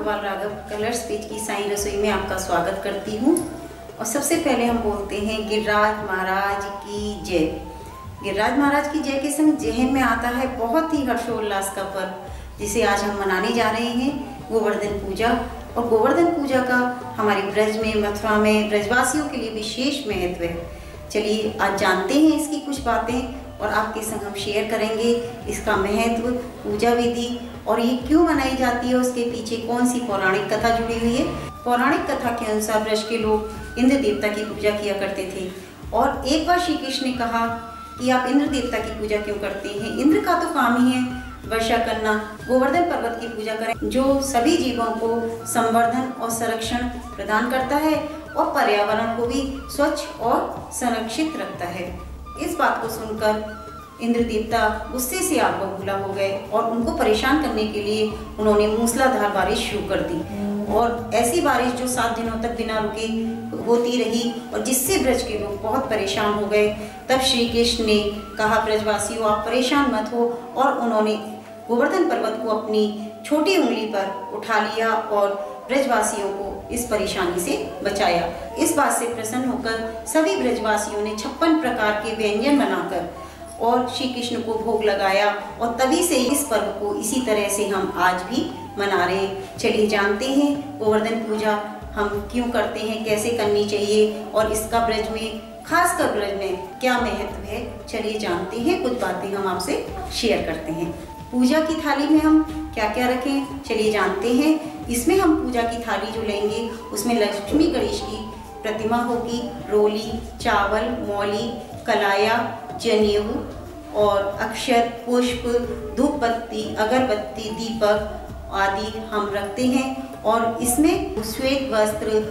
Gopal Raghav colours page की साईं रसोई में आपका स्वागत करती हूँ। और सबसे पहले हम बोलते हैं गिरिराज महाराज की जय। गिरिराज महाराज की जय के संग जहन में आता है बहुत ही हर्षोल्लास का पर्व, जिसे आज हम मनाने जा रहे हैं, गोवर्धन पूजा। और गोवर्धन पूजा का हमारे ब्रज में, मथुरा में ब्रजवासियों के लिए विशेष महत्व है। चलिए आज जानते हैं इसकी कुछ बातें और आपके संग हम शेयर करेंगे इसका महत्व, पूजा विधि और ये क्यों मनाई जाती है, उसके पीछे कौन सी पौराणिक कथा जुड़ी हुई है। पौराणिक कथा के अनुसार ब्रज के लोग इंद्र देवता की पूजा किया करते थे और एक बार श्री कृष्ण ने कहा कि आप इंद्र देवता की पूजा क्यों करते हैं, इंद्र का तो काम ही है वर्षा करना, गोवर्धन पर्वत की पूजा करें जो सभी जीवों को संवर्धन और संरक्षण प्रदान करता है और पर्यावरण को भी स्वच्छ और संरक्षित रखता है। इस बात को सुनकर इंद्र देवता गुस्से से आग बबूला हो गए और उनको परेशान करने के लिए उन्होंने मूसलाधार बारिश शुरू कर दी। और ऐसी बारिश जो 7 दिनों तक बिना रुके होती रही और जिससे ब्रज के लोग बहुत परेशान हो गए। तब श्री कृष्ण ने कहा, ब्रजवासियों आप परेशान मत हो, और उन्होंने गोवर्धन पर्वत को अपनी छोटी उंगली पर उठा लिया और ब्रजवासियों को इस परेशानी से बचाया। इस बात से प्रसन्न होकर सभी ब्रजवासियों ने 56 प्रकार के व्यंजन बनाकर और श्री कृष्ण को भोग लगाया और तभी से इस पर्व को इसी तरह से हम आज भी मना रहे हैं। चलिए जानते हैं गोवर्धन पूजा हम क्यों करते हैं, कैसे करनी चाहिए और इसका ब्रज में, खासकर ब्रज में क्या महत्व है। चलिए जानते हैं, कुछ बातें हम आपसे शेयर करते हैं। पूजा की थाली में हम क्या क्या रखें, चलिए जानते हैं। इसमें हम पूजा की थाली जो लेंगे उसमें लक्ष्मी गणेश की प्रतिमा होगी, रोली, चावल, मौली, कलाया, जनेऊ और अक्षर, पुष्प, धूप बत्ती, अगरबत्ती, दीपक आदि हम रखते हैं। और इसमें श्वेत वस्त्र,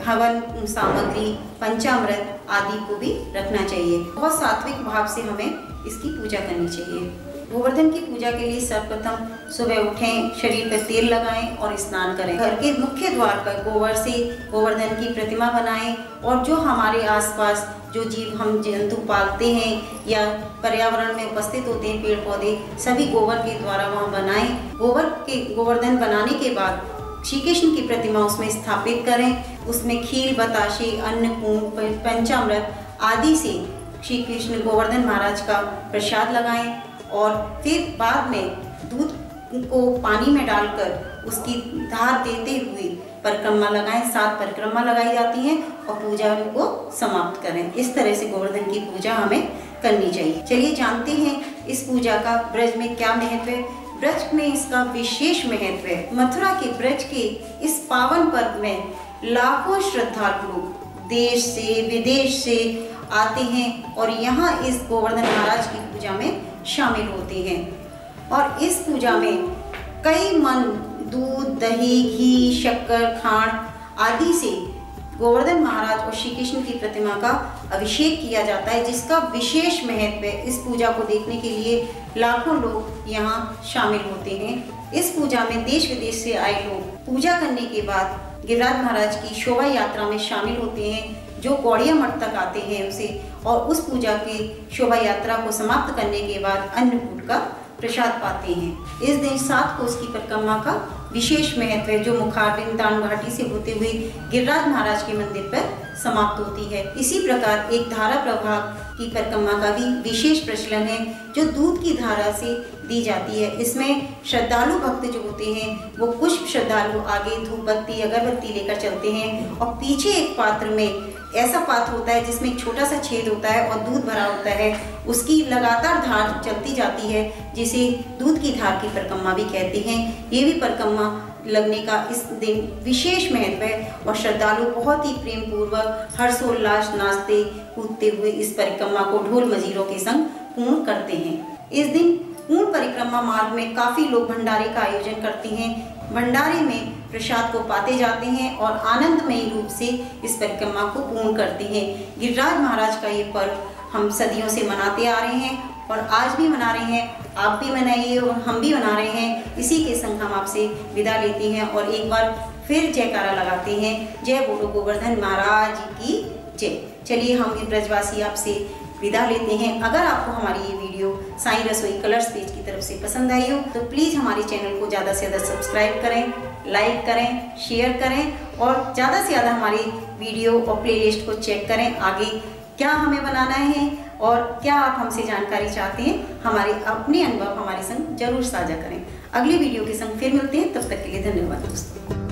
हवन सामग्री, पंचामृत आदि को भी रखना चाहिए। बहुत सात्विक भाव से हमें इसकी पूजा करनी चाहिए। गोवर्धन की पूजा के लिए सर्वप्रथम सुबह उठें, शरीर पर तेल लगाएं और स्नान करें। घर के मुख्य द्वार पर गोबर से गोवर्धन की प्रतिमा बनाएं और जो हमारे आसपास जो जीव हम जंतु पालते हैं या पर्यावरण में उपस्थित होते हैं, पेड़ पौधे, सभी गोबर के द्वारा वहाँ बनाएं। गोवर्धन बनाने के बाद श्री कृष्ण की प्रतिमा उसमें स्थापित करें। उसमें खीर, बताशे, अन्नपूर्ण, पंचामृत आदि से श्री कृष्ण गोवर्धन महाराज का प्रसाद लगाएं और फिर बाद में दूध को पानी में डालकर उसकी धार देते हुए परिक्रमा लगाएं। 7 परिक्रमा लगाई जाती हैं और पूजा को समाप्त करें। इस तरह से गोवर्धन की पूजा हमें करनी चाहिए। चलिए जानते हैं इस पूजा का ब्रज में क्या महत्व है। ब्रज में इसका विशेष महत्व है। मथुरा के ब्रज के इस पावन पर्व में लाखों श्रद्धालु लोग देश से विदेश से आते हैं और यहाँ इस गोवर्धन महाराज की पूजा में शामिल होते हैं। और इस पूजा में कई मन दूध, दही, घी, शक्कर, खांड आदि से गोवर्धन महाराज और श्री कृष्ण की प्रतिमा का अभिषेक किया जाता है, जिसका विशेष महत्व है। इस पूजा को देखने के लिए लाखों लोग यहाँ शामिल होते हैं। इस पूजा में देश विदेश से आए लोग पूजा करने के बाद गिरिराज महाराज की शोभा यात्रा में शामिल होते हैं, जो कौड़िया मठ तक आते हैं उसे, और उस पूजा की शोभा यात्रा को समाप्त करने के बाद अन्नकूट का प्रसाद पाते हैं। इस दिन 7 कोस की परिक्रमा का विशेष महत्व है, जो मुखारबिंद दान घाटी से होते हुए गिरिराज महाराज के मंदिर पर समाप्त होती है। इसी प्रकार एक धारा प्रवाह की परिक्रमा का भी विशेष प्रचलन है, जो दूध की धारा से दी जाती है। इसमें श्रद्धालु भक्त जो होते हैं वो कुछ श्रद्धालु आगे धूप बत्ती, अगरबत्ती लेकर चलते हैं और पीछे एक पात्र में, ऐसा पात्र होता है जिसमें एक छोटा सा छेद होता है और दूध भरा होता है, उसकी लगातार धार चलती जाती है, जिसे दूध की धार की परिक्रमा भी कहते हैं। ये भी परिक्रमा लगने का इस दिन विशेष महत्व है और श्रद्धालु बहुत ही प्रेम पूर्वक हर्षोल्लास नाचते कूदते हुए इस परिक्रमा को ढोल मजीरों के संग पूर्ण करते हैं। इस दिन पूर्ण परिक्रमा मार्ग में काफ़ी लोग भंडारे का आयोजन करते हैं। भंडारे में प्रसाद को पाते जाते हैं और आनंदमयी रूप से इस परिक्रमा को पूर्ण करते हैं। गिरिराज महाराज का ये पर्व हम सदियों से मनाते आ रहे हैं और आज भी मना रहे हैं। आप भी मनाइए और हम भी मना रहे हैं। इसी के संग हम आपसे विदा लेते हैं और एक बार फिर जयकारा लगाते हैं, जय बोलो गोवर्धन महाराज की जय। चलिए हम ब्रजवासी आपसे विदा लेते हैं। अगर आपको हमारी ये वीडियो साईं रसोई कलर्स पेज की तरफ से पसंद आई हो तो प्लीज़ हमारे चैनल को ज़्यादा से ज़्यादा सब्सक्राइब करें, लाइक करें, शेयर करें और ज़्यादा से ज़्यादा हमारी वीडियो और प्लेलिस्ट को चेक करें। आगे क्या हमें बनाना है और क्या आप हमसे जानकारी चाहते हैं, हमारे अपने अनुभव हमारे संग जरूर साझा करें। अगली वीडियो के संग फिर मिलते हैं, तब तक के लिए धन्यवाद दोस्तों।